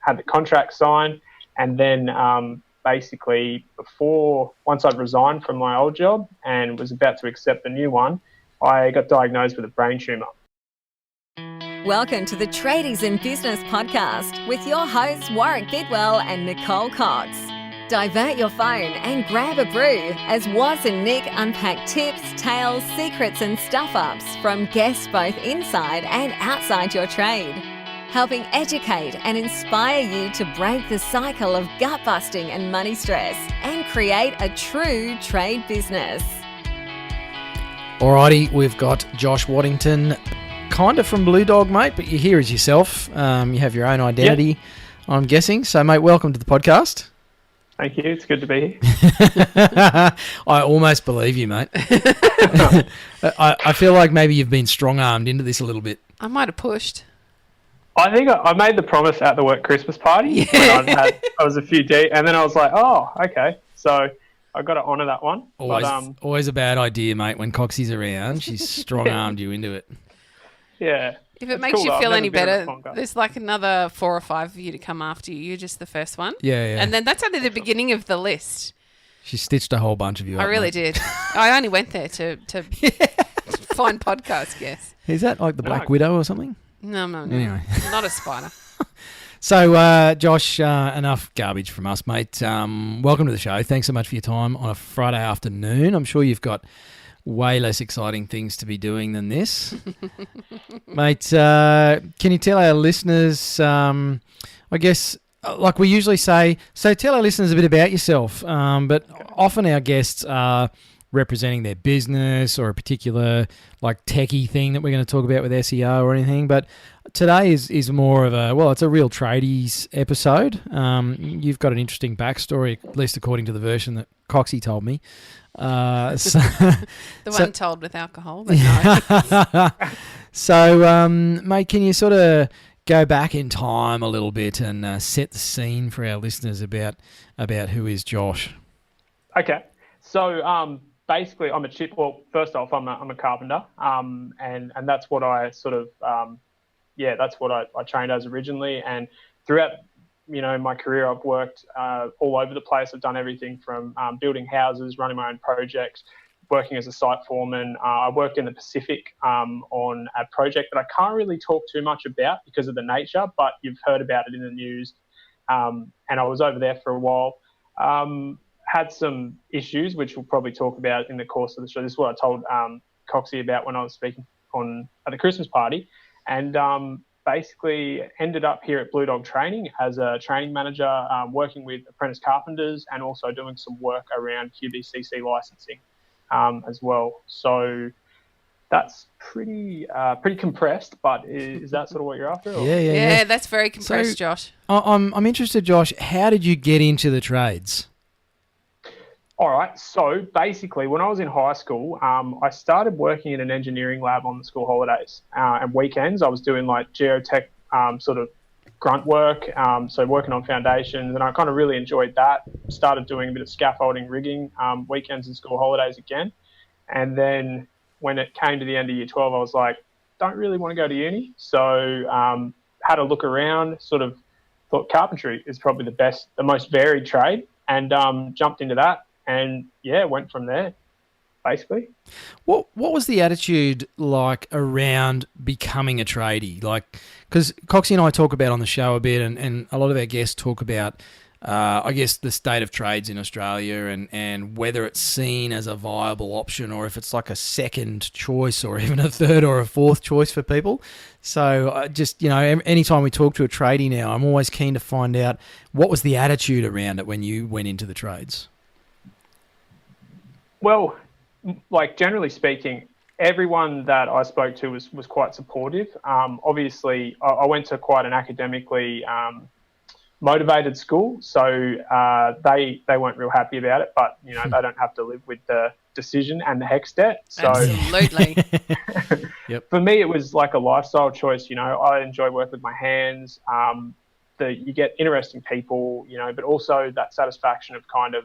had the contract signed, and then basically once I'd resigned from my old job and was about to accept the new one, I got diagnosed with a brain tumour. Welcome to the Tradies in Business podcast with your hosts Warwick Bidwell and Nicole Cox. Divert your phone and grab a brew as Waz and Nick unpack tips, tales, secrets and stuff-ups from guests both inside and outside your trade, helping educate and inspire you to break the cycle of gut-busting and money stress and create a true trade business. Alrighty, we've got Josh Waddington, kind of from Blude Dog, mate, but you're here as yourself. You have your own identity, yep. I'm guessing. So, mate, welcome to the podcast. Thank you. It's good to be here. I almost believe you, mate. I feel like maybe you've been strong-armed into this a little bit. I might have pushed. I think I made the promise at the work Christmas party when I was a few deep, and then I was like, oh, okay. So I got to honour that one. Always a bad idea, mate, when Coxie's around. She's strong-armed you into it. Yeah. If it makes you feel any better, there's like another 4 or 5 of you to come after you. You're just the first one. Yeah. And then that's only the beginning of the list. She stitched a whole bunch of you up. I really did. I only went there to find podcast guests. Is that like the Black Widow or something? No. Anyway. Not a spider. So, Josh, enough garbage from us, mate. Welcome to the show. Thanks so much for your time on a Friday afternoon. I'm sure you've got way less exciting things to be doing than this. Mate, can you tell our listeners, I guess, like we usually say, so tell our listeners a bit about yourself, but often our guests are representing their business or a particular like techie thing that we're going to talk about with SEO or anything, but today is more of it's a real tradies episode. You've got an interesting backstory, at least according to the version that Coxie told me. The one told with alcohol, but no. So, mate, can you sort of go back in time a little bit and set the scene for our listeners about who is Josh? Okay, so basically, I'm a chip. Well, first off, I'm a carpenter, and that's what I sort of that's what I trained as originally, and throughout my career, I've worked all over the place. I've done everything from building houses, running my own projects, working as a site foreman. I worked in the Pacific on a project that I can't really talk too much about because of the nature, but you've heard about it in the news. And I was over there for a while. Had some issues, which we'll probably talk about in the course of the show. This is what I told Coxie about when I was speaking at the Christmas party. And basically ended up here at Blude Dog Training as a training manager, working with apprentice carpenters and also doing some work around QBCC licensing as well. So that's pretty compressed, but is that sort of what you're after? Or? Yeah, that's very compressed, so, Josh. I'm interested, Josh, how did you get into the trades? All right. So basically, when I was in high school, I started working in an engineering lab on the school holidays and weekends. I was doing like geotech sort of grunt work, so working on foundations, and I kind of really enjoyed that. Started doing a bit of scaffolding rigging weekends and school holidays again. And then when it came to the end of year 12, I was like, don't really want to go to uni. So had a look around, sort of thought carpentry is probably the most varied trade, and jumped into that. And went from there, basically. What was the attitude like around becoming a tradie? Like, because Coxie and I talk about on the show a bit, and a lot of our guests talk about, I guess, the state of trades in Australia and whether it's seen as a viable option or if it's like a second choice or even a third or a fourth choice for people. So just, anytime we talk to a tradie now, I'm always keen to find out what was the attitude around it when you went into the trades. Well, like generally speaking, everyone that I spoke to was quite supportive. Obviously, I went to quite an academically motivated school, so they weren't real happy about it. But they don't have to live with the decision and the HECS debt. So absolutely. Yep. For me, it was like a lifestyle choice. I enjoy working with my hands. You get interesting people, but also that satisfaction of kind of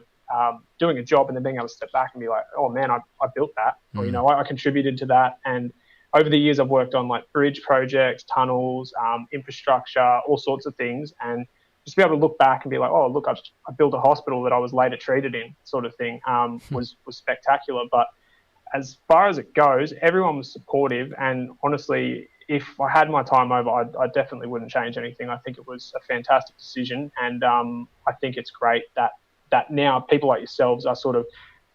doing a job and then being able to step back and be like, oh man, I built that, or I contributed to that. And over the years, I've worked on like bridge projects, tunnels, infrastructure, all sorts of things, and just be able to look back and be like, oh, look, I built a hospital that I was later treated in, sort of thing, was spectacular. But as far as it goes, everyone was supportive, and honestly, if I had my time over, I definitely wouldn't change anything. I think it was a fantastic decision, and I think it's great that now people like yourselves are sort of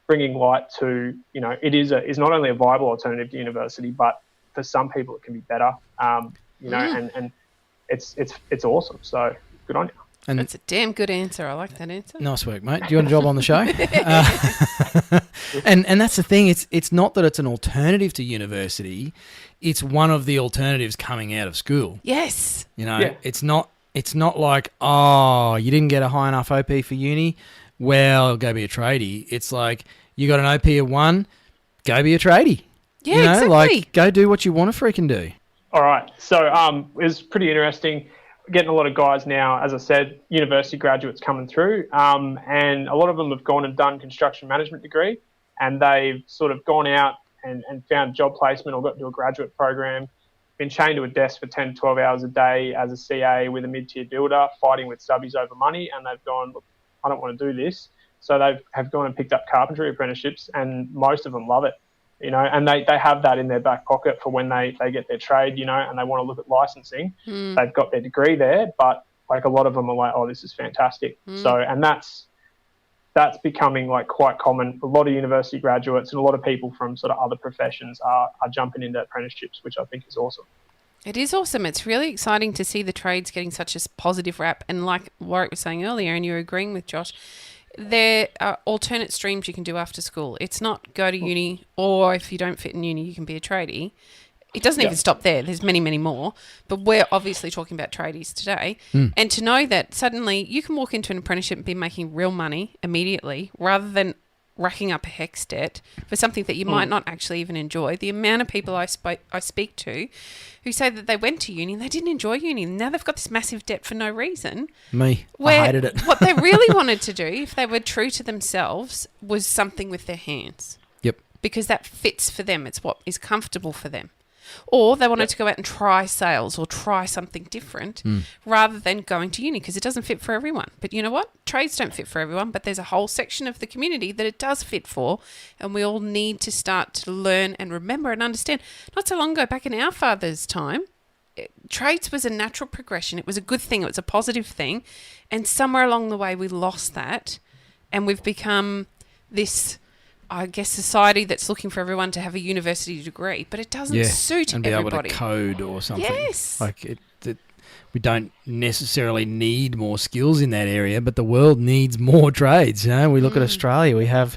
bringing light to, it is not only a viable alternative to university, but for some people it can be better, and it's awesome. So good on you. And that's a damn good answer. I like that answer. Nice work, mate. Do you want a job on the show? And that's the thing. It's not that it's an alternative to university. It's one of the alternatives coming out of school. Yes. It's not like, oh, you didn't get a high enough OP for uni, well, go be a tradie. It's like, you got an OP of 1, go be a tradie. Yeah, exactly. Like, go do what you want to freaking do. All right. So it was pretty interesting. Getting a lot of guys now, as I said, university graduates coming through, and a lot of them have gone and done construction management degree, and they've sort of gone out and found job placement or got into a graduate program, been chained to a desk for 10, 12 hours a day as a CA with a mid-tier builder, fighting with subbies over money, and they've gone, look, I don't want to do this. So they have gone and picked up carpentry apprenticeships, and most of them love it. And they have that in their back pocket for when they get their trade, and they want to look at licensing. They've got their degree there, but like a lot of them are like, oh, this is fantastic. So, and that's becoming like quite common. A lot of university graduates and a lot of people from sort of other professions are jumping into apprenticeships, which I think is awesome. It is awesome. It's really exciting to see the trades getting such a positive rap. And like Warwick was saying earlier, and you're agreeing with Josh, there are alternate streams you can do after school. It's not go to uni, or if you don't fit in uni, you can be a tradie. It doesn't even stop there. There's many, many more. But we're obviously talking about tradies today. And to know that suddenly you can walk into an apprenticeship and be making real money immediately rather than racking up a HECS debt for something that you might not actually even enjoy. The amount of people I speak to who say that they went to uni and they didn't enjoy uni, and now they've got this massive debt for no reason. I hated it. What they really wanted to do, if they were true to themselves, was something with their hands. Yep. Because that fits for them. It's what is comfortable for them. Or they wanted to go out and try sales or try something different rather than going to uni, because it doesn't fit for everyone. But you know what? Trades don't fit for everyone, but there's a whole section of the community that it does fit for, and we all need to start to learn and remember and understand. Not so long ago, back in our father's time, trades was a natural progression. It was a good thing. It was a positive thing. And somewhere along the way, we lost that, and we've become this, I guess, society that's looking for everyone to have a university degree, but it doesn't suit and be everybody. able to code or something. Yes. Like we don't necessarily need more skills in that area, but the world needs more trades. We look at Australia, we have,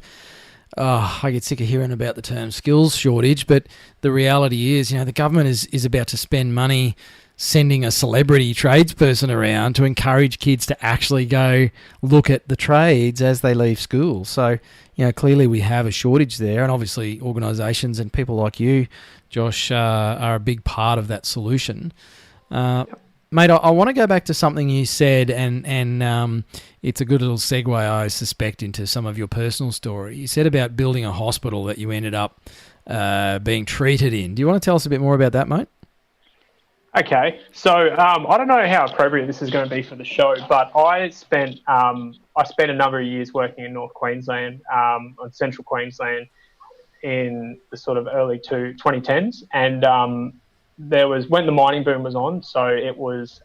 I get sick of hearing about the term skills shortage, but the reality is, the government is about to spend money sending a celebrity tradesperson around to encourage kids to actually go look at the trades as they leave school. So, clearly we have a shortage there, and obviously organisations and people like you, Josh, are a big part of that solution. Mate, I want to go back to something you said, and it's a good little segue, I suspect, into some of your personal story. You said about building a hospital that you ended up being treated in. Do you want to tell us a bit more about that, mate? Okay, so I don't know how appropriate this is going to be for the show, but I spent a number of years working in North Queensland, on Central Queensland, in the sort of early 2010s, and there was when the mining boom was on, so it was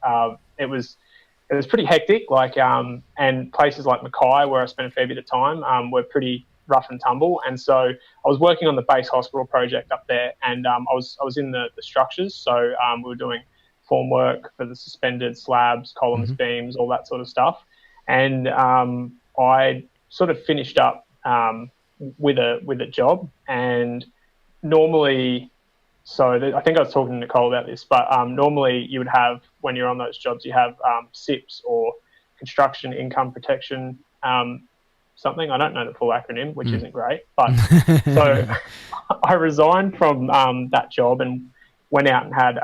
pretty hectic. And places like Mackay, where I spent a fair bit of time, were pretty rough and tumble, and so I was working on the base hospital project up there, and I was in the structures, so we were doing form work for the suspended slabs, columns, beams, all that sort of stuff, and I sort of finished up with a job, and normally, I think I was talking to Nicole about this, but normally you would have, when you're on those jobs, you have SIPs, or construction income protection something. I don't know the full acronym, which isn't great, but so I resigned from that job and went out and had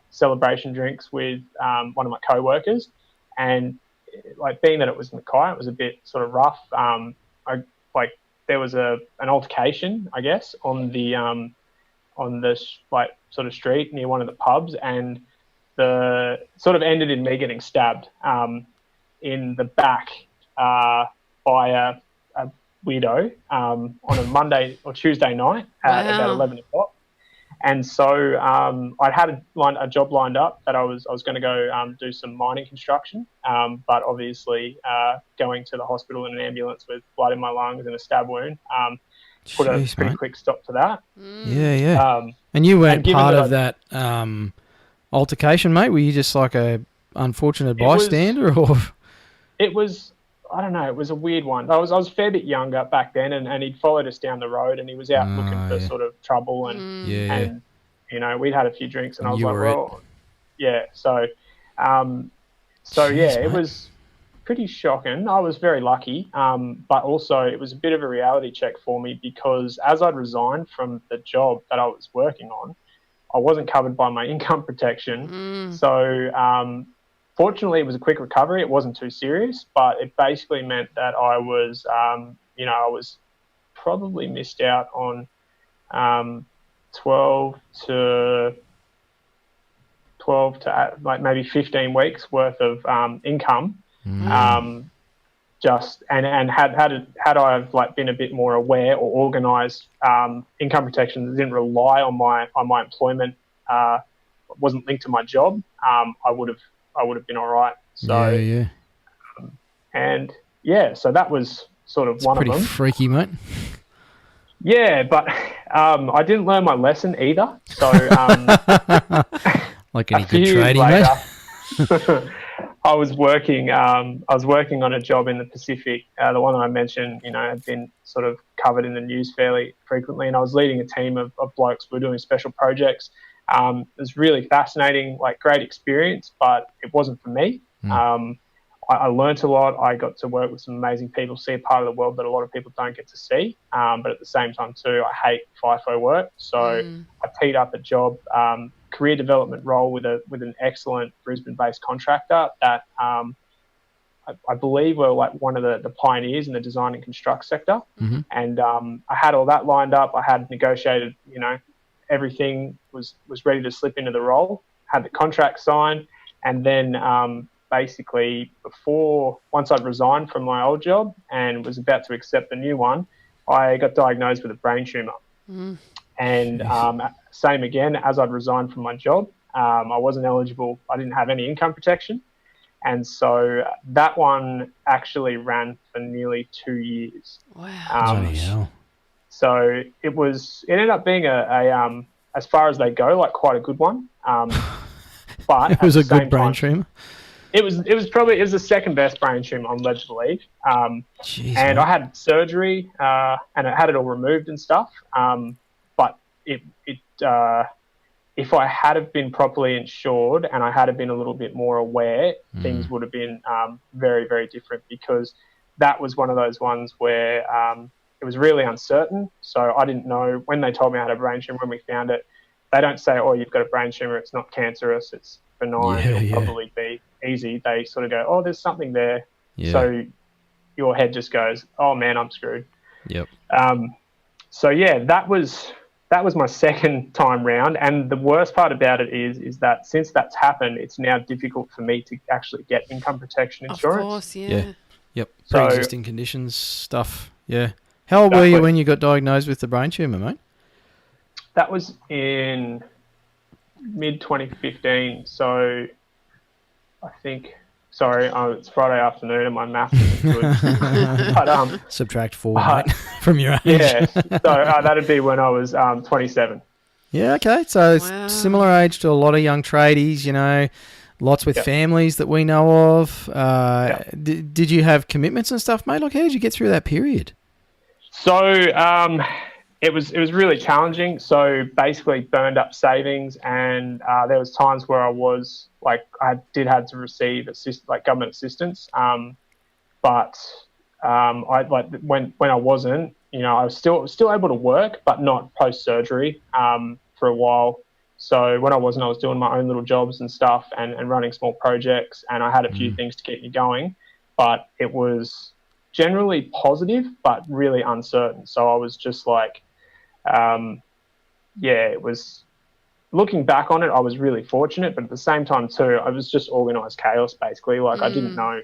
celebration drinks with one of my co-workers, and being that it was Mackay, it was a bit sort of rough. There was an altercation, I guess, on the sort of street near one of the pubs, and the sort of ended in me getting stabbed. in the back by a widow on a Monday or Tuesday night at about 11 o'clock. And so I'd had a job lined up that I was going to go do some mining construction, but obviously going to the hospital in an ambulance with blood in my lungs and a stab wound put a pretty quick stop to that. Yeah. And you weren't part of that altercation, mate? Were you just like a unfortunate bystander? It was, I don't know, it was a weird one. I was a fair bit younger back then, and he'd followed us down the road, and he was out looking for sort of trouble, and you know, we'd had a few drinks, and I was like, well, yeah. So, it was pretty shocking. I was very lucky, but also it was a bit of a reality check for me, because as I'd resigned from the job that I was working on, I wasn't covered by my income protection. So fortunately, it was a quick recovery. It wasn't too serious, but it basically meant that I was, I was probably missed out on 12 to like maybe 15 weeks worth of income. Just and had I like been a bit more aware or organised, income protection that didn't rely on my employment, wasn't linked to my job, I would have been all right. So so that was sort of one of them. Pretty freaky, mate. Yeah, but I didn't learn my lesson either. So like any good trading, mate. I was working on a job in the Pacific. The one that I mentioned, had been sort of covered in the news fairly frequently, and I was leading a team of blokes. We were doing special projects. It was really fascinating, like great experience, but it wasn't for me. I learnt a lot. I got to work with some amazing people, see a part of the world that a lot of people don't get to see. But at the same time too, I hate FIFO work. So I teed up a job, career development role with an excellent Brisbane-based contractor that I believe were like one of the pioneers in the design and construct sector. And I had all that lined up. I had negotiated, everything was ready to slip into the role, had the contract signed, and then basically once I'd resigned from my old job and was about to accept the new one, I got diagnosed with a brain tumour. And same again, as I'd resigned from my job, I wasn't eligible. I didn't have any income protection. And so that one actually ran for nearly 2 years. Wow. So it ended up being a as far as they go, like quite a good one. But it was a good brain tumour. It was the second best brain tumour, I'm led to believe. Jeez, and I had surgery, and I had it all removed and stuff. But if I had have been properly insured and I had have been a little bit more aware, things would have been very, very different, because that was one of those ones where it was really uncertain. So I didn't know when they told me I had a brain tumour. When we found it, they don't say, "Oh, you've got a brain tumour. It's not cancerous. It's benign. It'll probably be easy." They sort of go, "Oh, there's something there." So your head just goes, "Oh man, I'm screwed." Yep. So yeah, that was my second time round, and the worst part about it is that since that's happened, it's now difficult for me to actually get income protection insurance. Of course, yeah. Yep. Pre-existing conditions stuff. Yeah. How old were you when you got diagnosed with the brain tumour, mate? That was in mid-2015, so I think... Sorry, it's Friday afternoon and my maths isn't good. But, subtract 4, mate, from your age. Yeah, so that'd be when I was 27. Yeah, okay. So similar age to a lot of young tradies, lots with families that we know of. Did you have commitments and stuff, mate? Like, how did you get through that period? So it was really challenging. So basically burned up savings, and there was times where I was I did have to receive government assistance. But I when I wasn't, I was still able to work, but not post surgery for a while. So when I wasn't, I was doing my own little jobs and stuff, and running small projects, and I had a few things to keep me going. But it was generally positive, but really uncertain. So I was just it was, looking back on it, I was really fortunate, but at the same time too, I was just organised chaos basically. I didn't know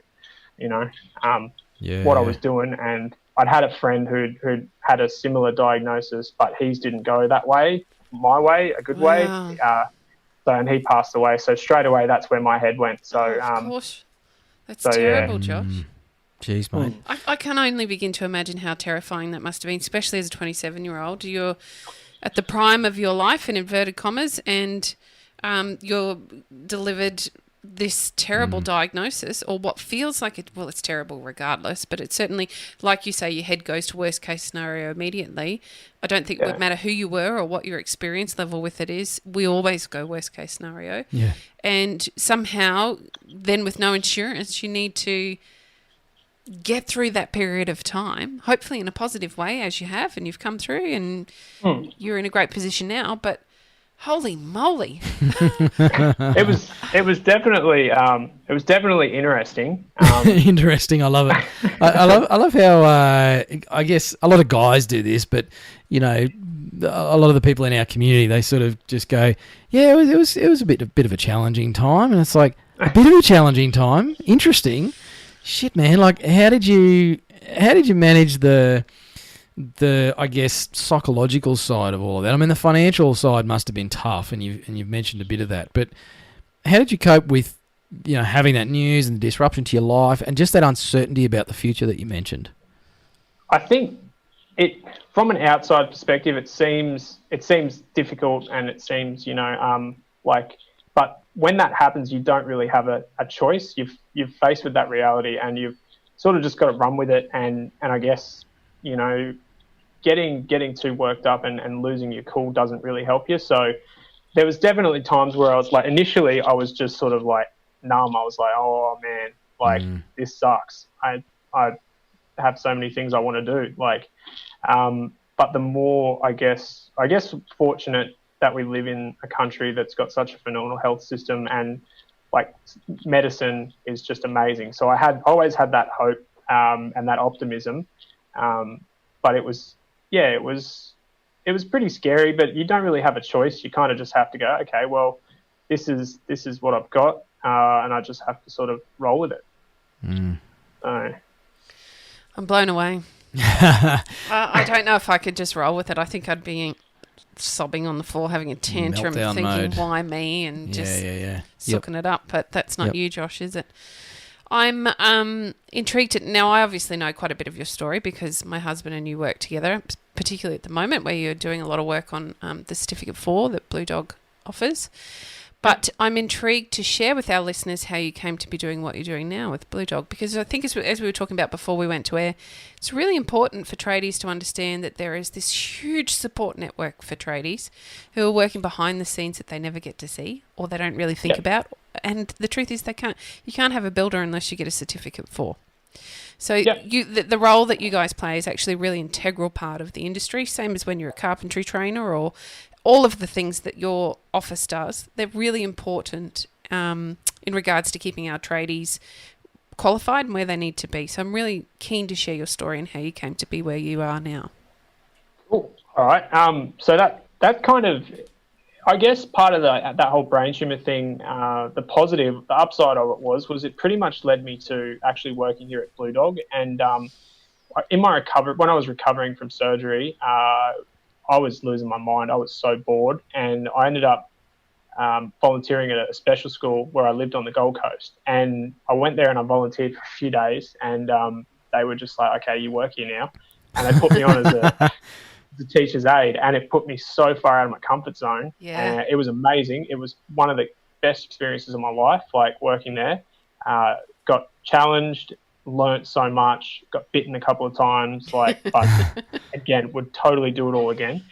what I was doing. And I'd had a friend who'd had a similar diagnosis, but his didn't go that way, my way, a good way. And he passed away. So straight away, that's where my head went. So, of course. That's terrible, Josh. Jeez, mate. I can only begin to imagine how terrifying that must have been, especially as a 27-year-old. You're at the prime of your life, in inverted commas, and you're delivered this terrible diagnosis, or what feels like it. Well, it's terrible regardless, but it's certainly, like you say, your head goes to worst case scenario immediately. I don't think it would matter who you were or what your experience level with it is. We always go worst case scenario. Yeah. And somehow, then with no insurance, you need to get through that period of time, hopefully in a positive way, as you have, and you've come through, and you're in a great position now. But holy moly! It was definitely interesting. Interesting. I love it. I love how I guess a lot of guys do this, but a lot of the people in our community, they sort of just go, yeah, it was a bit of a challenging time, and it's like a bit of a challenging time. Interesting. Shit, man. Like, how did you manage the I guess psychological side of all of that? I mean, the financial side must have been tough, and you've mentioned a bit of that. But how did you cope with having that news and the disruption to your life, and just that uncertainty about the future that you mentioned? I think from an outside perspective, it seems difficult, and it seems but when that happens, you don't really have a choice. You've faced with that reality, and you've sort of just got to run with it. And I guess getting too worked up and losing your cool doesn't really help you. So there was definitely times where I was like, initially I was just sort of like numb. I was like, oh man, like this sucks. I have so many things I want to do. Like, but the more I guess fortunate that we live in a country that's got such a phenomenal health system, and like medicine is just amazing. So I always had that hope and that optimism. But it was pretty scary, but you don't really have a choice. You kind of just have to go, okay, well, this is what I've got, and I just have to sort of roll with it. So. I'm blown away. I don't know if I could just roll with it. I think I'd be sobbing on the floor, having a tantrum, Meltdown thinking, mode. why me, and just sucking Yep. it up. But that's not you, Josh, is it? I'm intrigued. Now, I obviously know quite a bit of your story because my husband and you work together, particularly at the moment where you're doing a lot of work on the Certificate 4 that Blude Dog offers. But I'm intrigued to share with our listeners how you came to be doing what you're doing now with Blude Dog, because I think as we were talking about before we went to air, it's really important for tradies to understand that there is this huge support network for tradies who are working behind the scenes that they never get to see or they don't really think about. And the truth is you can't have a builder unless you get a Certificate 4. So the role that you guys play is actually a really integral part of the industry, same as when you're a carpentry trainer or all of the things that your office does. They're really important in regards to keeping our tradies qualified and where they need to be. So I'm really keen to share your story and how you came to be where you are now. Cool. All right. So that kind of, I guess part of that whole brain tumor thing, the upside of it was it pretty much led me to actually working here at Blude Dog. And in my recovery, when I was recovering from surgery, I was losing my mind. I was so bored, and I ended up volunteering at a special school where I lived on the Gold Coast. And I went there and I volunteered for a few days, and they were just like, okay, you work here now. And they put me on as a teacher's aide, and it put me so far out of my comfort zone. Yeah. It was amazing. It was one of the best experiences of my life, like working there. Got challenged, learnt so much, got bitten a couple of times, but again, would totally do it all again.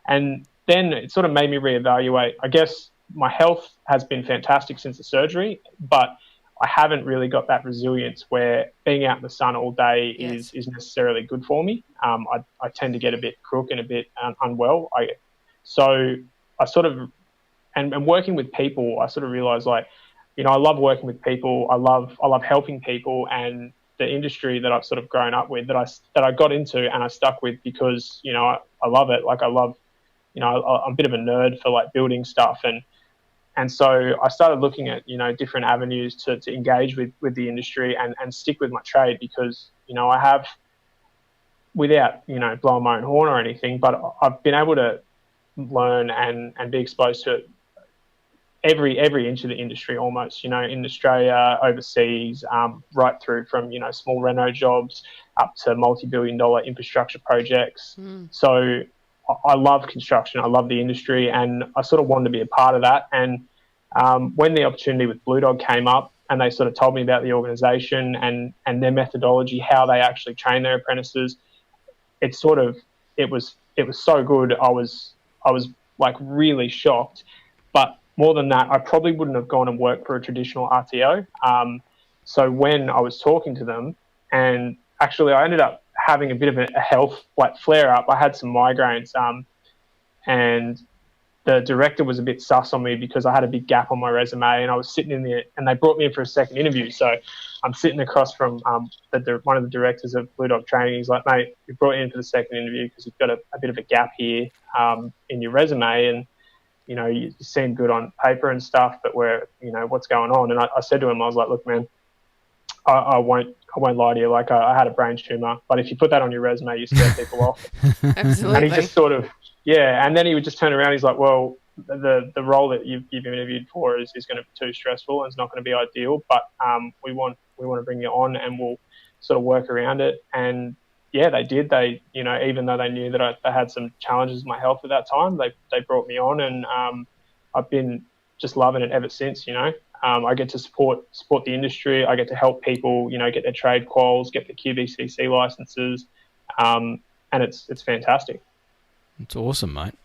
And then it sort of made me reevaluate. I guess my health has been fantastic since the surgery, but I haven't really got that resilience where being out in the sun all day is necessarily good for me. I tend to get a bit crook and a bit unwell. So I sort of, and working with people, I sort of realised I love working with people. I love helping people, and the industry that I've sort of grown up with, that I got into and I stuck with because, I love it. Like I love, I'm a bit of a nerd for like building stuff and And so I started looking at, different avenues to engage with the industry and stick with my trade because, I have, without, blowing my own horn or anything, but I've been able to learn and be exposed to every inch of the industry almost, in Australia, overseas, right through from, small reno jobs up to multi-billion-dollar infrastructure projects. So I love construction. I love the industry, and I sort of wanted to be a part of that. And when the opportunity with Blude Dog came up and they sort of told me about the organisation and their methodology, how they actually train their apprentices, it was so good. I was like really shocked. But more than that, I probably wouldn't have gone and worked for a traditional RTO. So when I was talking to them, and actually I ended up having a bit of a health flare up. I had some migraines, and the director was a bit sus on me because I had a big gap on my resume, and I was sitting in there, and they brought me in for a second interview. So I'm sitting across from one of the directors of Blude Dog Training. He's like, "Mate, we brought you in for the second interview because you've got a bit of a gap here in your resume, and you seem good on paper and stuff, but what's going on?" And I said to him, I was like, "Look, man, I won't lie to you. Like I had a brain tumor, but if you put that on your resume, you scare people off." Absolutely. And he just sort of, and then he would just turn around. He's like, "Well, the role that you've been interviewed for is going to be too stressful and it's not going to be ideal, but we want to bring you on and we'll sort of work around it." And yeah, they did. They, even though they knew that I had some challenges with my health at that time, they brought me on, and I've been just loving it ever since. I get to support the industry. I get to help people, get their trade quals, get the QBCC licenses, and it's fantastic. It's awesome, mate.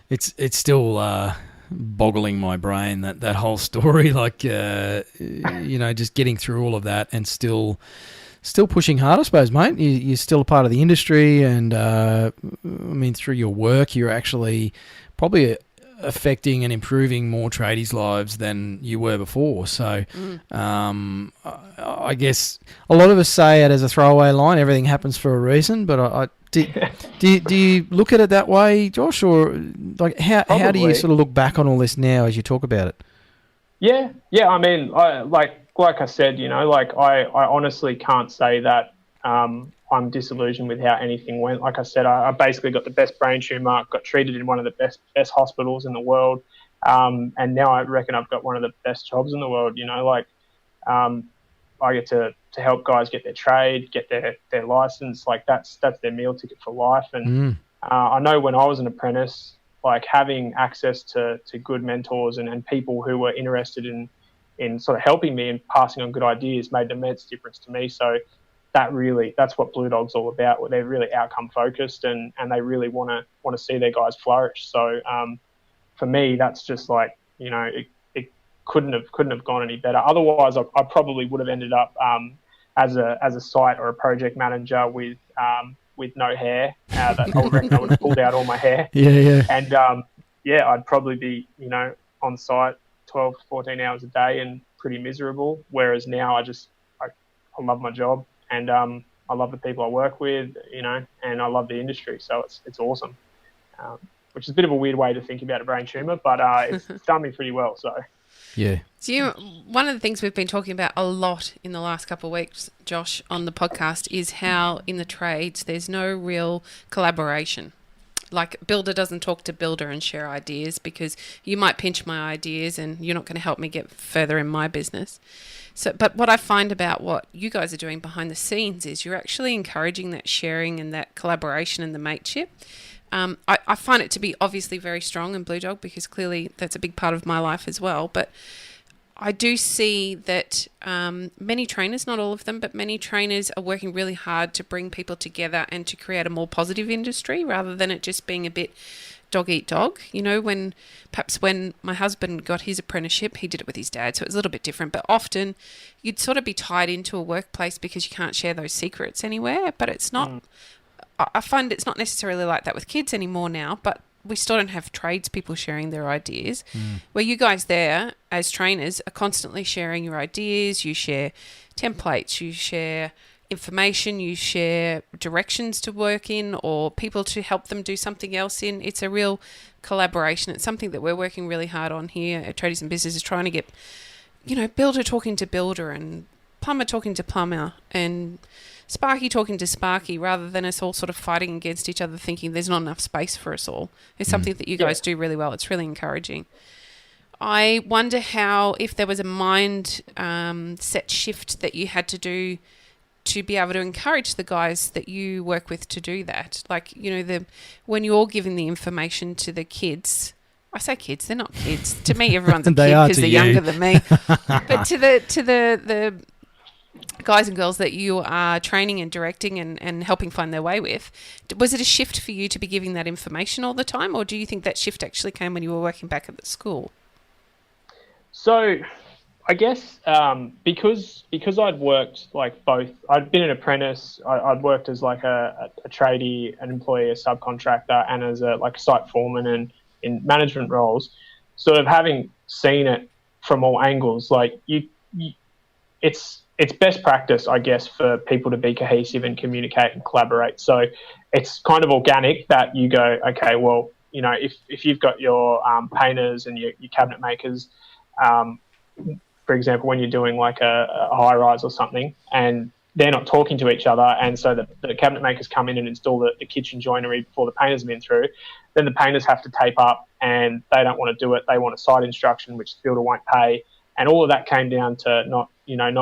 It's still boggling my brain that whole story. Like just getting through all of that and still pushing hard, I suppose, mate. You're still a part of the industry, and through your work, you're actually probably affecting and improving more tradies' lives than you were before. So I guess a lot of us say it as a throwaway line, everything happens for a reason, but do you look at it that way, Josh, or like how do you sort of look back on all this now as you talk about it? Yeah. I mean, like I said, I honestly can't say that I'm disillusioned with how anything went. Like I said, I basically got the best brain tumor, got treated in one of the best hospitals in the world, and now I reckon I've got one of the best jobs in the world. I get to help guys get their trade, get their license. Like that's their meal ticket for life. And I know when I was an apprentice, like having access to good mentors and people who were interested in sort of helping me and passing on good ideas made an immense difference to me. So that's what Blude Dog's all about. Where they're really outcome focused and they really want to see their guys flourish. So for me, that's just like, it couldn't have gone any better. Otherwise, I probably would have ended up as a site or a project manager with no hair. That I reckon I would have pulled out all my hair. Yeah. And I'd probably be on site 12 to 14 hours a day and pretty miserable. Whereas now I love my job. And I love the people I work with, and I love the industry. So it's awesome, which is a bit of a weird way to think about a brain tumor, but it's done me pretty well. So yeah. So one of the things we've been talking about a lot in the last couple of weeks, Josh, on the podcast is how in the trades there's no real collaboration. Like builder doesn't talk to builder and share ideas because you might pinch my ideas and you're not going to help me get further in my business. So, but what I find about what you guys are doing behind the scenes is you're actually encouraging that sharing and that collaboration and the mateship. I find it to be obviously very strong in Blude Dog because clearly that's a big part of my life as well. But I do see that many trainers, not all of them, but many trainers are working really hard to bring people together and to create a more positive industry rather than it just being a bit dog eat dog. When my husband got his apprenticeship, he did it with his dad, so it was a little bit different. But often you'd sort of be tied into a workplace because you can't share those secrets anywhere. But it's not. I find it's not necessarily like that with kids anymore now, but we still don't have tradespeople sharing their ideas. Where you guys there as trainers are constantly sharing your ideas, you share templates, you share information, you share directions to work in or people to help them do something else in. It's a real collaboration. It's something that we're working really hard on here at Tradies and Business, is trying to get, builder talking to builder and plumber talking to plumber and Sparky talking to Sparky, rather than us all sort of fighting against each other thinking there's not enough space for us all. It's something that you guys do really well. It's really encouraging. I wonder if there was a mind set shift that you had to do to be able to encourage the guys that you work with to do that. Like, when you're giving the information to the kids, I say kids, they're not kids. To me, everyone's a kid because they're younger than me. But to the guys and girls that you are training and directing and helping find their way with, was it a shift for you to be giving that information all the time, or do you think that shift actually came when you were working back at the school? So I guess because I'd worked like both, I'd been an apprentice, I'd worked as like a tradie, an employee, a subcontractor, and as a site foreman and in management roles, sort of having seen it from all angles, it's best practice, I guess, for people to be cohesive and communicate and collaborate. So it's kind of organic that you go, okay, well, if you've got your painters and your cabinet makers, for example, when you're doing like a high rise or something, and they're not talking to each other, and so the cabinet makers come in and install the kitchen joinery before the painters have been through, then the painters have to tape up, and they don't want to do it. They want a site instruction, which the builder won't pay. And all of that came down to not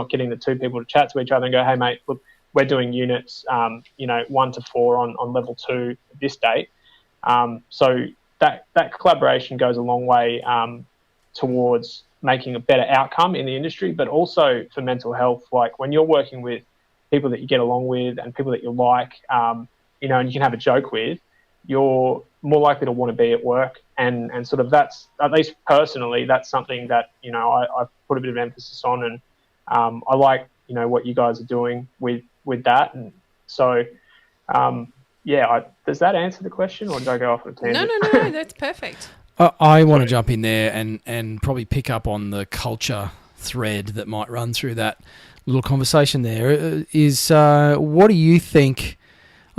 getting the two people to chat to each other and go, hey, mate, look, we're doing units, 1 to 4 on level 2 at this date. So that collaboration goes a long way towards making a better outcome in the industry, but also for mental health. Like when you're working with people that you get along with and people that you like, and you can have a joke with, you're more likely to want to be at work. And sort of that's, at least personally, that's something that, I put a bit of emphasis on. And I like, what you guys are doing with that. And so, does that answer the question, or did I go off on a tangent? No, that's perfect. I want to jump in there and probably pick up on the culture thread that might run through that little conversation there. Is what do you think?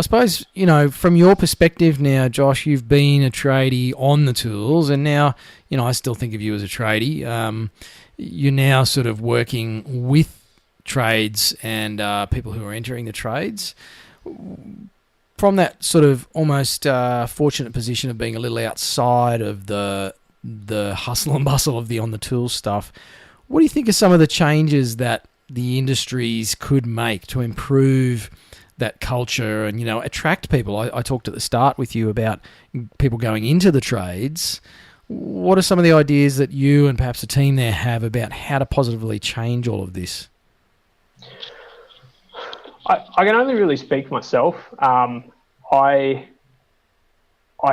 I suppose, from your perspective now, Josh, you've been a tradie on the tools, and now, I still think of you as a tradie. You're now sort of working with trades and people who are entering the trades. From that sort of almost fortunate position of being a little outside of the hustle and bustle of the on-the-tools stuff, what do you think are some of the changes that the industries could make to improve that culture and, attract people? I talked at the start with you about people going into the trades. What are some of the ideas that you and perhaps the team there have about how to positively change all of this? I can only really speak for myself. I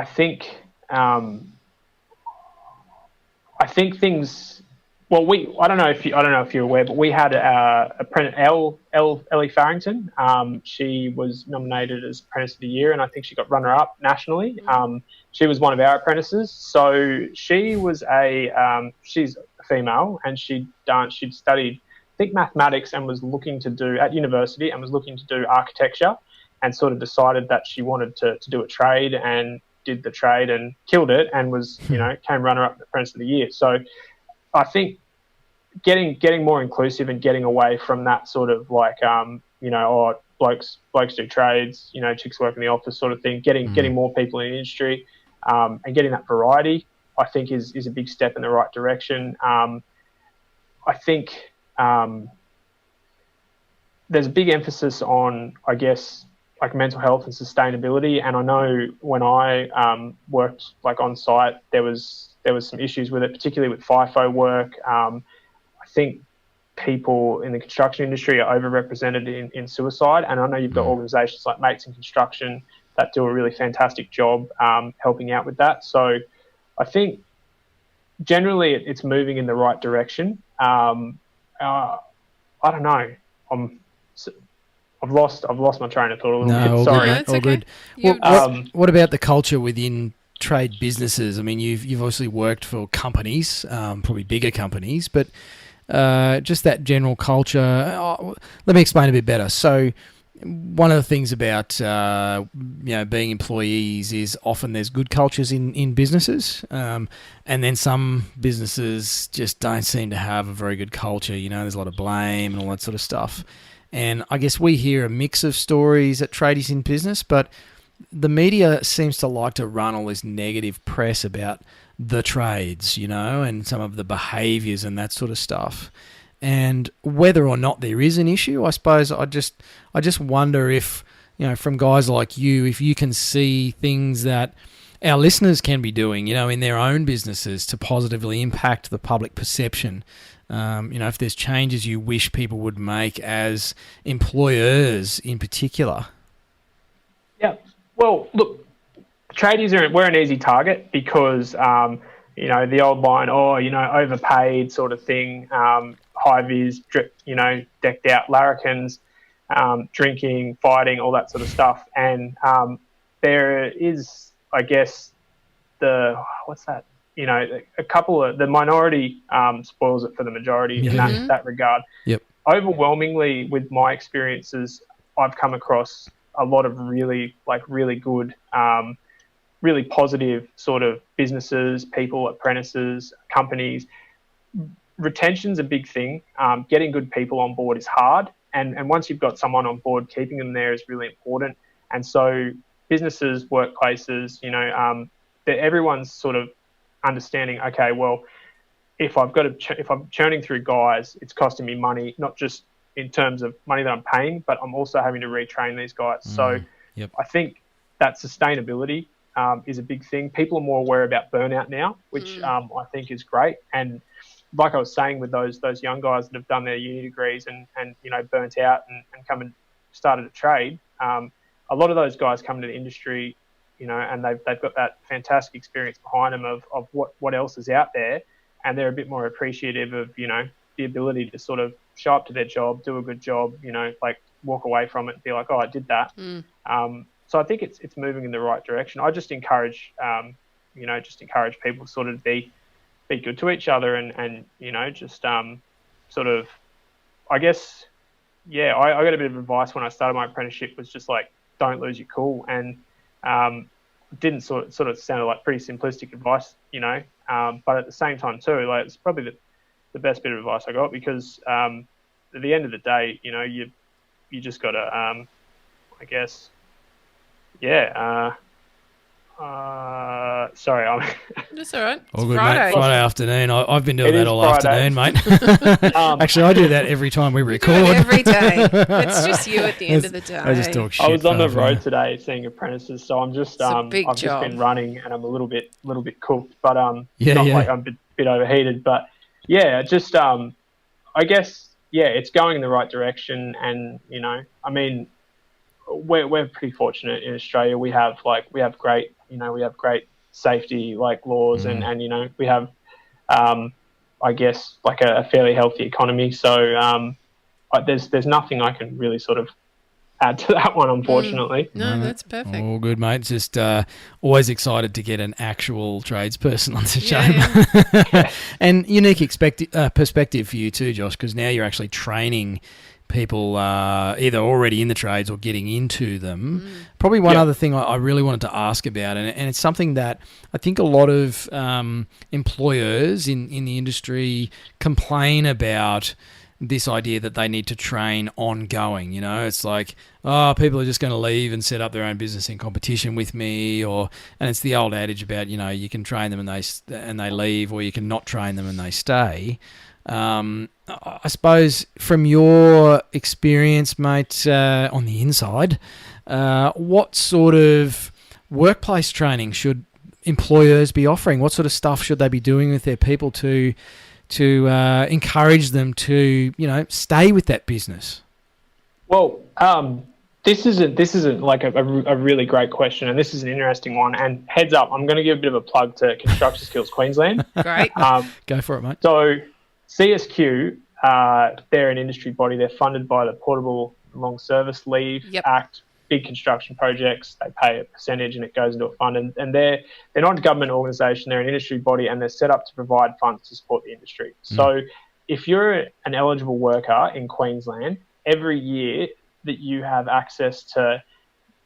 think things. Well, I don't know if you're aware, but we had Ellie Farrington. She was nominated as Apprentice of the Year, and I think she got runner-up nationally. She was one of our apprentices. So she was she's a female, and she'd studied, I think, mathematics, and was looking to do at university, and was looking to do architecture, and sort of decided that she wanted to do a trade, and did the trade and killed it, and was came runner-up Apprentice of the Year. So I think getting more inclusive and getting away from that sort of blokes do trades, chicks work in the office sort of thing, getting more people in the industry, and getting that variety, I think is a big step in the right direction. I think there's a big emphasis on, I guess, like mental health and sustainability. And I know when I worked on site, there was some issues with it, particularly with FIFO work. I think people in the construction industry are overrepresented in suicide. And I know you've got organisations like Mates in Construction that do a really fantastic job helping out with that. So I think generally it's moving in the right direction. I don't know. I've lost my train of thought a little bit. Sorry. No, it's all okay. good. What about the culture within trade businesses, I mean, you've obviously worked for companies, probably bigger companies, but just that general culture. Let me explain a bit better. So, one of the things about being employees is often there's good cultures in businesses, and then some businesses just don't seem to have a very good culture. You know, there's a lot of blame and all that sort of stuff. And I guess we hear a mix of stories at Tradies in Business, but the media seems to like to run all this negative press about the trades, you know, and some of the behaviours and that sort of stuff. And whether or not there is an issue, I suppose I just wonder if, you know, from guys like you, if you can see things that our listeners can be doing, you know, in their own businesses to positively impact the public perception. You know, if there's changes you wish people would make as employers in particular. Yeah. Well, look, tradies we're an easy target because, you know, the old line, overpaid sort of thing, high-vis, decked out larrikins, drinking, fighting, all that sort of stuff. And there is, I guess, a couple of the minority spoils it for the majority in that regard. Yep. Overwhelmingly, with my experiences, I've come across a lot of really good, really positive sort of businesses, people, apprentices, companies. Retention's a big thing. Getting good people on board is hard. And once you've got someone on board, keeping them there is really important. And so businesses, workplaces, everyone's sort of understanding, okay, well, if I'm churning through guys, it's costing me money, not just in terms of money that I'm paying, but I'm also having to retrain these guys. So I think that sustainability is a big thing. People are more aware about burnout now, which I think is great. And like I was saying, with those young guys that have done their uni degrees and burnt out and come and started a trade, a lot of those guys come into the industry, and they've got that fantastic experience behind them of what else is out there, and they're a bit more appreciative of, the ability to sort of show up to their job, do a good job, walk away from it and be like, oh, I did that. So I think it's moving in the right direction. I just encourage, people to sort of be good to each other and sort of, I guess, I got a bit of advice when I started my apprenticeship, was just like, don't lose your cool. And didn't sort of sounded like pretty simplistic advice, but at the same time too, like, it's probably the best bit of advice I got, because at the end of the day, you just got to, I guess, sorry, I'm. That's all right. All good, Friday. mate. Friday afternoon. I've been doing It that is all Friday. afternoon, mate. Actually, I do that every time we Do record. it every day. It's just you at the end of the day. I just talk shit. I was on the for road today seeing apprentices, so I'm just I've just been running and I'm a little bit cooked, but like I'm a bit overheated, but just I guess it's going in the right direction. And I mean, we're pretty fortunate in Australia. We have great safety laws, and we have I guess a fairly healthy economy. So there's nothing I can really sort of add to that one, unfortunately. No, that's perfect. All good, mate. Just always excited to get an actual tradesperson on the show. Yeah. And unique perspective for you too, Josh, because now you're actually training people either already in the trades or getting into them. Probably one other thing I really wanted to ask about, and it's something that I think a lot of employers in the industry complain about, this idea that they need to train ongoing. It's like, oh, people are just going to leave and set up their own business in competition with me, and it's the old adage about, you can train them and they leave, or you can not train them and they stay. I suppose from your experience, mate, on the inside, what sort of workplace training should employers be offering? What sort of stuff should they be doing with their people to encourage them to, stay with that business? Well, this isn't like a really great question, and this is an interesting one. And heads up, I'm going to give a bit of a plug to Construction Skills Queensland. Great. Go for it, mate. So CSQ, they're an industry body. They're funded by the Portable Long Service Leave Act. big construction projects, they pay a percentage and it goes into a fund. And they're not a government organisation, they're an industry body, and they're set up to provide funds to support the industry. So if you're an eligible worker in Queensland, every year that you have access to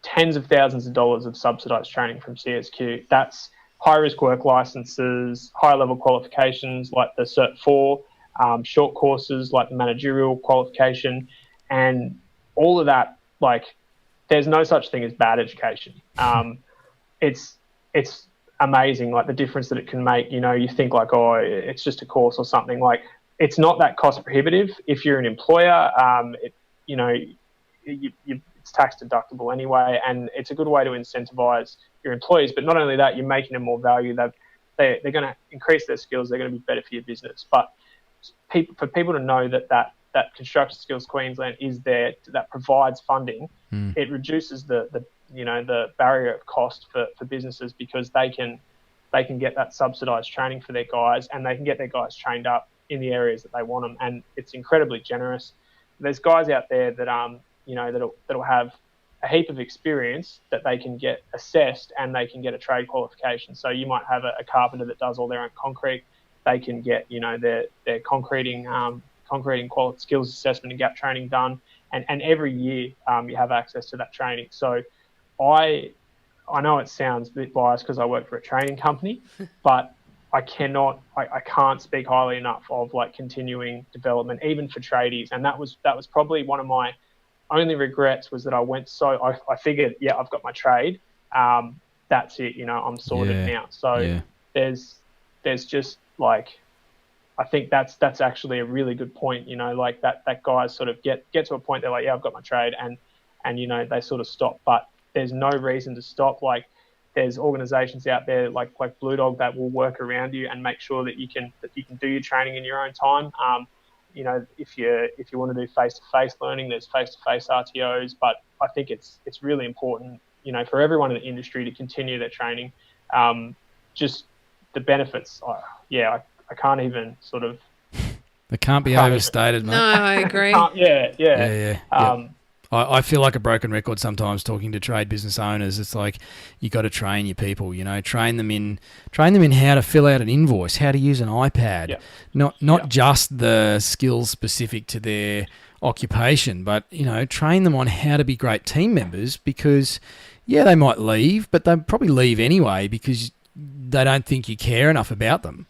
tens of thousands of dollars of subsidised training from CSQ, that's high-risk work licences, high-level qualifications like the Cert 4, short courses like the managerial qualification, and all of that. Like, there's no such thing as bad education. It's amazing, like the difference that it can make. You know, you think like, oh, it's just a course or something. Like, it's not that cost prohibitive. If you're an employer, it's tax deductible anyway, and it's a good way to incentivize your employees. But not only that, you're making them more value. They're going to increase their skills. They're going to be better for your business. But for people to know that Construction Skills Queensland is there, that provides funding, it reduces the barrier of cost for businesses, because they can get that subsidised training for their guys, and they can get their guys trained up in the areas that they want them, and it's incredibly generous. There's guys out there that that'll have a heap of experience that they can get assessed, and they can get a trade qualification. So you might have a carpenter that does all their own concrete. They can get their concreting skills assessment and gap training done, and every year you have access to that training. So I know it sounds a bit biased because I work for a training company, but I can't speak highly enough of like continuing development, even for tradies. And that was probably one of my only regrets, was that I figured, yeah, I've got my trade, that's it, I'm sorted now. So there's just like, I think that's actually a really good point, like that guys sort of get to a point, they're like, yeah, I've got my trade, and they sort of stop. But there's no reason to stop. Like, there's organizations out there like Blude Dog that will work around you and make sure that you can do your training in your own time. If you want to do face-to-face learning, there's face-to-face RTOs. But I think it's really important, for everyone in the industry to continue their training. Just the benefits, I can't even sort of. It can't be overstated, mate. No, I agree. Yeah. I feel like a broken record sometimes talking to trade business owners. It's like, you got to train your people, train them in how to fill out an invoice, how to use an iPad, not just the skills specific to their occupation, but train them on how to be great team members, because they might leave, but they'll probably leave anyway because they don't think you care enough about them.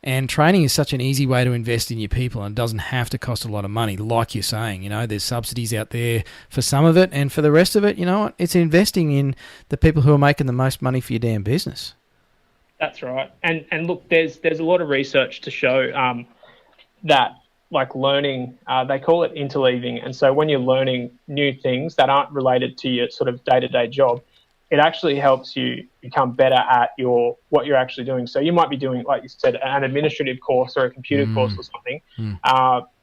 And training is such an easy way to invest in your people, and it doesn't have to cost a lot of money, like you're saying. There's subsidies out there for some of it, and for the rest of it, it's investing in the people who are making the most money for your damn business. That's right. And look, there's a lot of research to show that, like, learning, they call it interleaving. And so when you're learning new things that aren't related to your sort of day-to-day job, it actually helps you become better at what you're actually doing. So you might be doing, like you said, an administrative course or a computer course or something,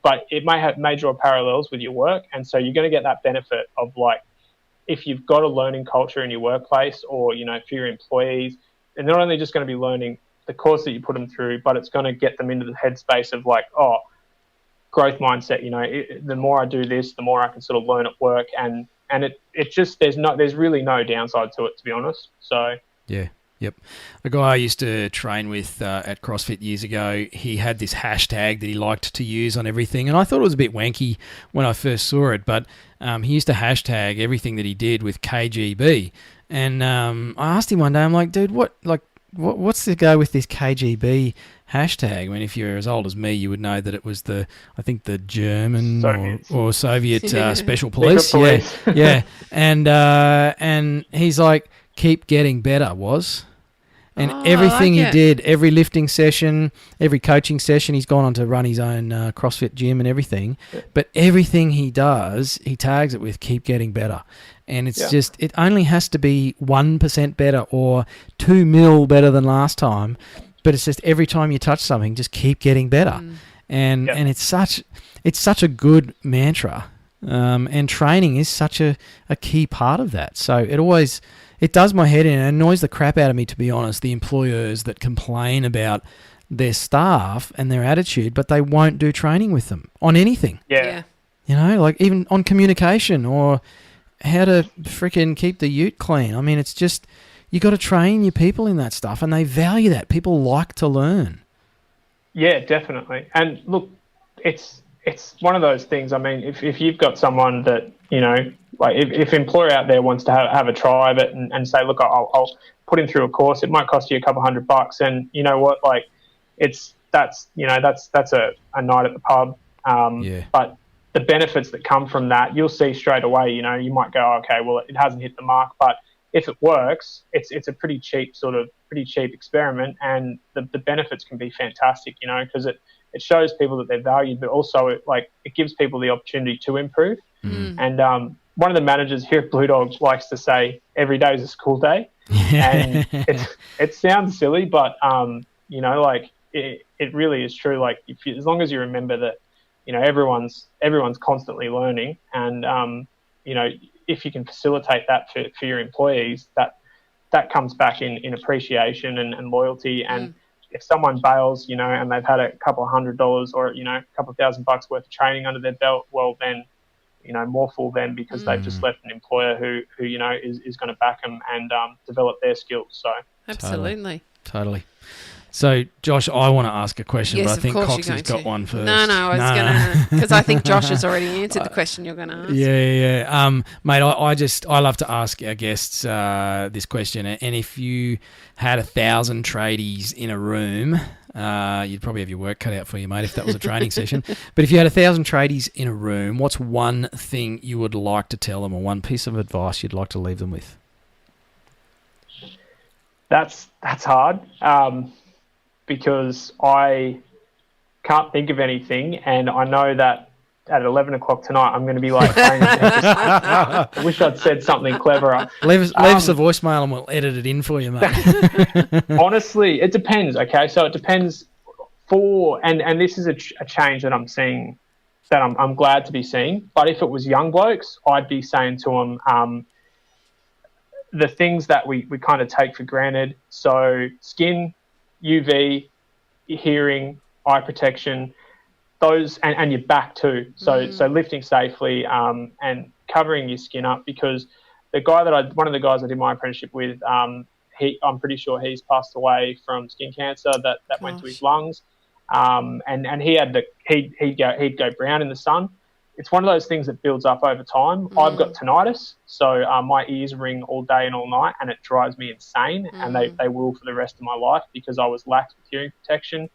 but it may draw parallels with your work. And so you're going to get that benefit of, like, if you've got a learning culture in your workplace, or, for your employees, they're not only just going to be learning the course that you put them through, but it's going to get them into the headspace of, like, growth mindset. The more I do this, the more I can sort of learn at work, and it just, there's really no downside to it, to be honest. So yeah. Yep. A guy I used to train with at CrossFit years ago, he had this hashtag that he liked to use on everything, and I thought it was a bit wanky when I first saw it, but he used to hashtag everything that he did with KGB. And I asked him one day, I'm like, dude, what's the go with this KGB hashtag? I mean, if you're as old as me, you would know that it was the German or Soviet special police. Yeah. And he's like, keep getting better, and everything he did, every lifting session, every coaching session, he's gone on to run his own CrossFit gym and everything. Yeah. But everything he does, he tags it with keep getting better. And it's just, it only has to be 1% better or 2 mil better than last time. But it's just every time you touch something, just keep getting better. And it's such a good mantra. And training is such a key part of that. So it does my head in, and it annoys the crap out of me, to be honest, the employers that complain about their staff and their attitude, but they won't do training with them on anything. Yeah. Like even on communication or how to freaking keep the ute clean. I mean, it's just, you got to train your people in that stuff, and they value that. People like to learn. Yeah, definitely. And look, it's one of those things. I mean, if you've got someone that, you know, like if an employer out there wants to have a try of it and say, look, I'll put him through a course, it might cost you a couple $100, and you know what, like that's a night at the pub. But the benefits that come from that, you'll see straight away. You know, you might go, okay, well, it hasn't hit the mark, but if it works, it's a pretty cheap experiment, and the benefits can be fantastic, you know, because it shows people that they're valued, but also it gives people the opportunity to improve. And one of the managers here at Blue Dog likes to say every day is a school day, and it sounds silly, but you know, like it really is true. Like as long as you remember that, you know, everyone's constantly learning, and you know, if you can facilitate that for your employees, that comes back in appreciation and loyalty. And if someone bails, you know, and they've had a couple of $100 or, you know, a couple of $1,000 worth of training under their belt, well, then, you know, more fool them, because they've just left an employer who you know is going to back them and develop their skills. So absolutely, totally. So, Josh, I want to ask a question, yes, but I think Cox has got one first. No, I was going to, because I think Josh has already answered the question you're going to ask. Yeah. Mate, I love to ask our guests this question, and if you had 1,000 tradies in a room, you'd probably have your work cut out for you, mate, if that was a training session. But if you had 1,000 tradies in a room, what's one thing you would like to tell them, or one piece of advice you'd like to leave them with? That's hard. Because I can't think of anything, and I know that at 11 o'clock tonight I'm going to be like, I wish I'd said something cleverer. Leave us a voicemail and we'll edit it in for you, mate. Honestly, it depends, okay? So it depends and this is a change that I'm seeing, that I'm glad to be seeing. But if it was young blokes, I'd be saying to them the things that we kind of take for granted. So skin, UV, hearing, eye protection, those, and your back too. So lifting safely and covering your skin up, because one of the guys I did my apprenticeship with, I'm pretty sure he's passed away from skin cancer that went to his lungs, and he'd go brown in the sun. It's one of those things that builds up over time. I've got tinnitus, so my ears ring all day and all night, and it drives me insane, and they will for the rest of my life, because I was lax with hearing protection.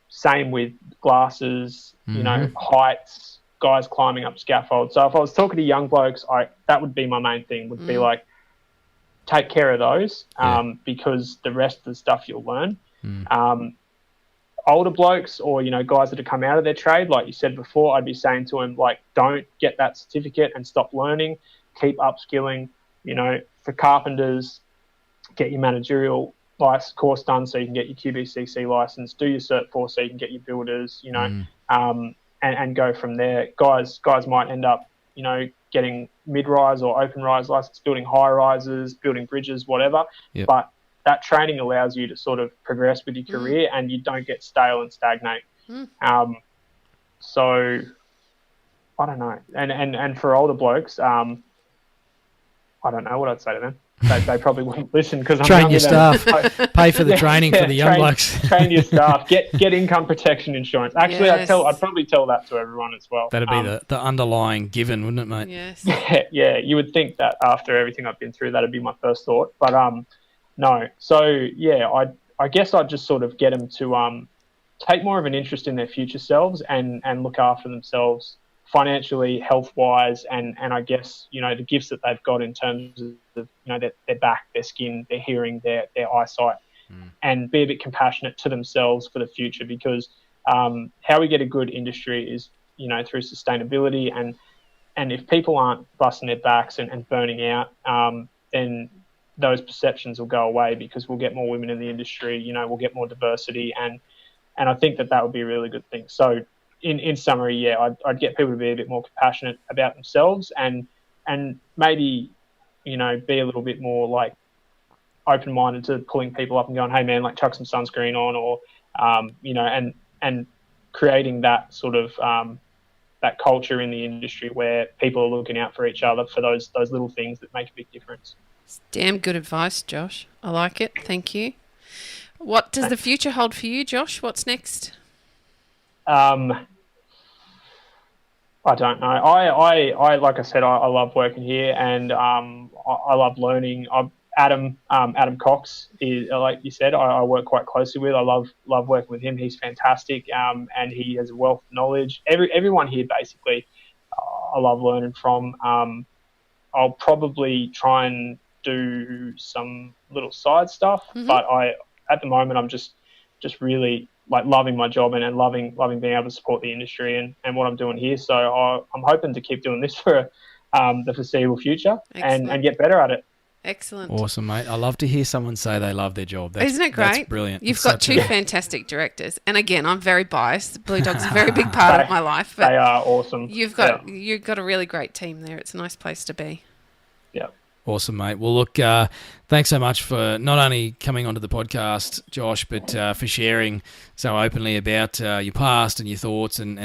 Same with glasses, you know, heights, guys climbing up scaffolds. So if I was talking to young blokes, that would be my main thing, would be like, take care of those, because the rest of the stuff you'll learn. Older blokes, or, you know, guys that have come out of their trade, like you said before, I'd be saying to them, like, don't get that certificate and stop learning. Keep upskilling. You know, for carpenters, get your managerial course done so you can get your QBCC license. Do your Cert 4 so you can get your builders, you know, and go from there. Guys might end up, you know, getting mid-rise or open-rise license, building high-rises, building bridges, whatever. Yep. But that training allows you to sort of progress with your career, and you don't get stale and stagnate. So I don't know. And for older blokes, I don't know what I'd say to them. They probably wouldn't listen, because I'm train your staff, pay for the training for the young blokes. Train your staff, get income protection insurance. Actually, I'd probably tell that to everyone as well. That'd be the underlying given, wouldn't it, mate? Yes. Yeah. You would think that after everything I've been through, that'd be my first thought. But no. So yeah, I guess I'd just sort of get them to take more of an interest in their future selves and look after themselves financially, health-wise, and I guess, you know, the gifts that they've got in terms of, you know, their back, their skin, their hearing, their eyesight, and be a bit compassionate to themselves for the future, because how we get a good industry is, you know, through sustainability, and if people aren't busting their backs and burning out, then those perceptions will go away, because we'll get more women in the industry, you know, we'll get more diversity, and I think that would be a really good thing. So in summary, yeah, I'd get people to be a bit more compassionate about themselves, and maybe, you know, be a little bit more like open-minded to pulling people up and going, hey man, like chuck some sunscreen on, or you know, and creating that sort of that culture in the industry where people are looking out for each other for those little things that make a big difference. It's damn good advice, Josh. I like it. Thank you. What does the future hold for you, Josh? What's next? I don't know. I like I said, I love working here, and I love learning. Adam Cox is, like you said, I work quite closely with. I love working with him. He's fantastic, and he has a wealth of knowledge. Everyone here basically, I love learning from. I'll probably try and do some little side stuff, but at the moment I'm just really like loving my job and loving being able to support the industry and what I'm doing here. So I'm hoping to keep doing this for the foreseeable future and get better at it. Excellent. Awesome, mate. I love to hear someone say they love their job. Isn't it great? That's brilliant. You've got two fantastic directors. And again, I'm very biased. Blude Dog's a very big part of my life. But they are awesome. You've got a really great team there. It's a nice place to be. Yeah. Awesome, mate. Well, look, thanks so much for not only coming onto the podcast, Josh, but for sharing so openly about your past and your thoughts and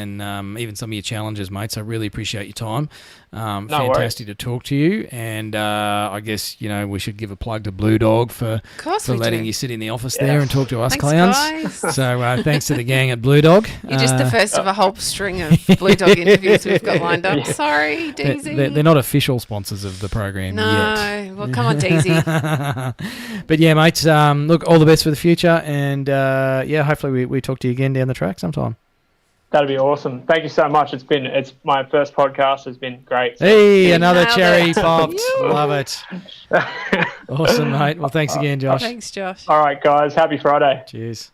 even some of your challenges, mate. So I really appreciate your time. Fantastic to talk to you. And I guess, we should give a plug to Blude Dog for letting you sit in the office there and talk to us clowns. Guys. So thanks to the gang at Blude Dog. You're just the first of a whole string of Blude Dog interviews we've got lined up. Yeah. Sorry, Daisy. They're not official sponsors of the program yet. No. Well, come on, Daisy. But yeah, mate, look, all the best for the future. And hopefully we talk to you again down the track sometime. That'd be awesome. Thank you so much. It's my first podcast. It's been great. Hey, another cherry popped. Love it. Awesome, mate. Well, thanks again, Josh. Thanks, Josh. All right, guys. Happy Friday. Cheers.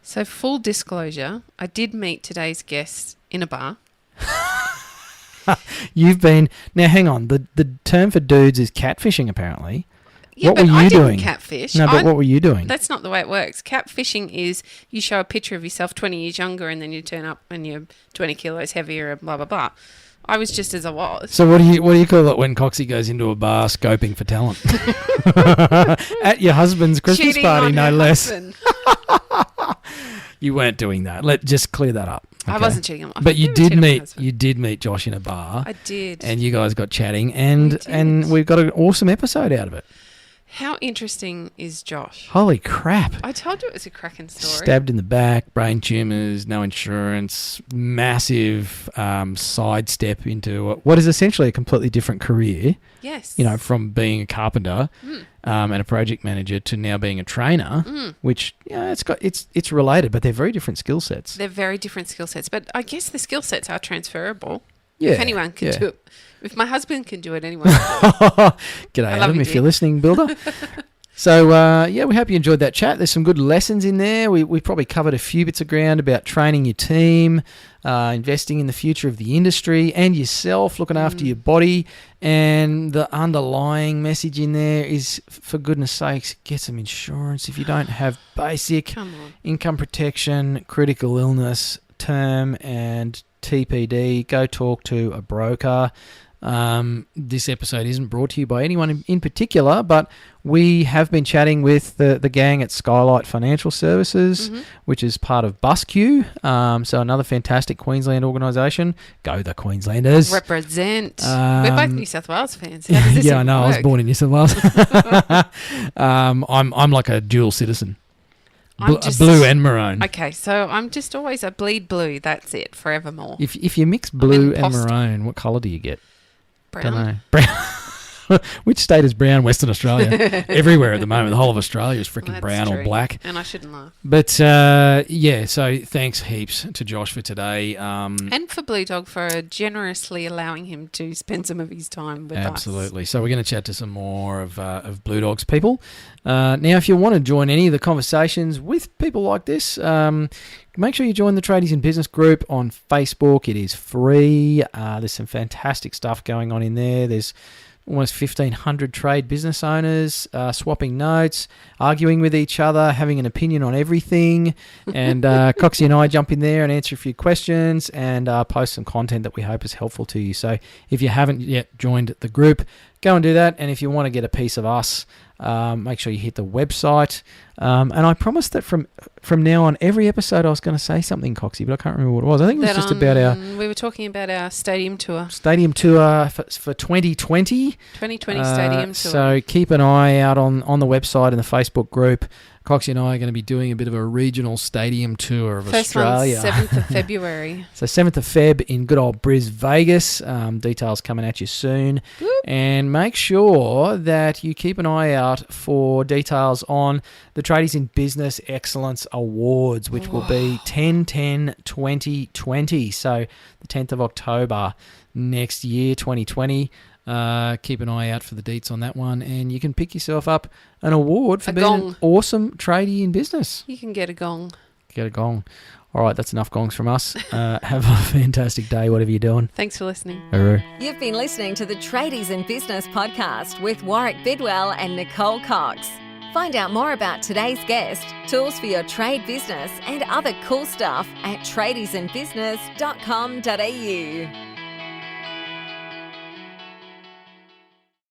So, full disclosure, I did meet today's guest in a bar. You've been... Now, hang on. The term for dudes is catfishing, apparently. Yeah, what were you doing? Catfish. No, but what were you doing? That's not the way it works. Catfishing is you show a picture of yourself 20 years younger and then you turn up and you're 20 kilos heavier and blah, blah, blah. I was just as I was. So what do you call it when Coxie goes into a bar scoping for talent? At your husband's Christmas Cheating party, on no her less. husband. You weren't doing that. Let's just clear that up. Okay? I wasn't cheating on my But you did meet Josh in a bar. I did. And you guys got chatting and we've got an awesome episode out of it. How interesting is Josh? Holy crap. I told you it was a cracking story. Stabbed in the back, brain tumours, no insurance, massive sidestep into what is essentially a completely different career. Yes. From being a carpenter and a project manager to now being a trainer, which it's related, but they're very different skill sets. They're very different skill sets, but I guess the skill sets are transferable. Yeah, if anyone can do it. If my husband can do it, anyone can do it. G'day, Adam, if you're listening, builder. So, we hope you enjoyed that chat. There's some good lessons in there. We probably covered a few bits of ground about training your team, investing in the future of the industry and yourself, looking after your body. And the underlying message in there is, for goodness sakes, get some insurance. If you don't have basic income protection, critical illness, term and TPD, go talk to a broker. This episode isn't brought to you by anyone in particular, but we have been chatting with the gang at Skylight Financial Services, which is part of BusQ. So another fantastic Queensland organisation. Go the Queenslanders. Represent. We're both New South Wales fans. How does this I know. work? I was born in New South Wales. I'm like a dual citizen. Blue and maroon. Okay, so I'm just always a bleed blue. That's it, forevermore. If you mix blue and maroon, what colour do you get? Brown. Don't know. Brown. Which state is brown? Western Australia. Everywhere at the moment. The whole of Australia is freaking brown or black. And I shouldn't laugh. But, so thanks heaps to Josh for today. And for Blude Dog for generously allowing him to spend some of his time with us. Absolutely. So we're going to chat to some more of Blude Dog's people. Now, if you want to join any of the conversations with people like this, make sure you join the Tradies in Business group on Facebook. It is free. There's some fantastic stuff going on in there. There's almost 1,500 trade business owners swapping notes, arguing with each other, having an opinion on everything. And Coxie and I jump in there and answer a few questions and post some content that we hope is helpful to you. So if you haven't yet joined the group, go and do that. And if you want to get a piece of us, make sure you hit the website. And I promised that from now on, every episode I was going to say something, Coxie, but I can't remember what it was. I think it was just about our... We were talking about our stadium tour. Stadium tour for 2020. 2020 stadium tour. So keep an eye out on the website and the Facebook group. Coxie and I are going to be doing a bit of a regional stadium tour of Australia. First one's 7th of February. So 7th of Feb in good old Bris Vegas. Details coming at you soon. Whoop. And make sure that you keep an eye out for details on the Tradies in Business Excellence Awards, which will be 10/10/2020. So the 10th of October next year, 2020. Keep an eye out for the deets on that one, and you can pick yourself up an award for being an awesome tradie in business. You can get a gong. Get a gong. All right, that's enough gongs from us. Have a fantastic day, whatever you're doing. Thanks for listening. Hooroo. You've been listening to the Tradies in Business podcast with Warwick Bidwell and Nicole Cox. Find out more about today's guest, tools for your trade business, and other cool stuff at tradiesinbusiness.com.au.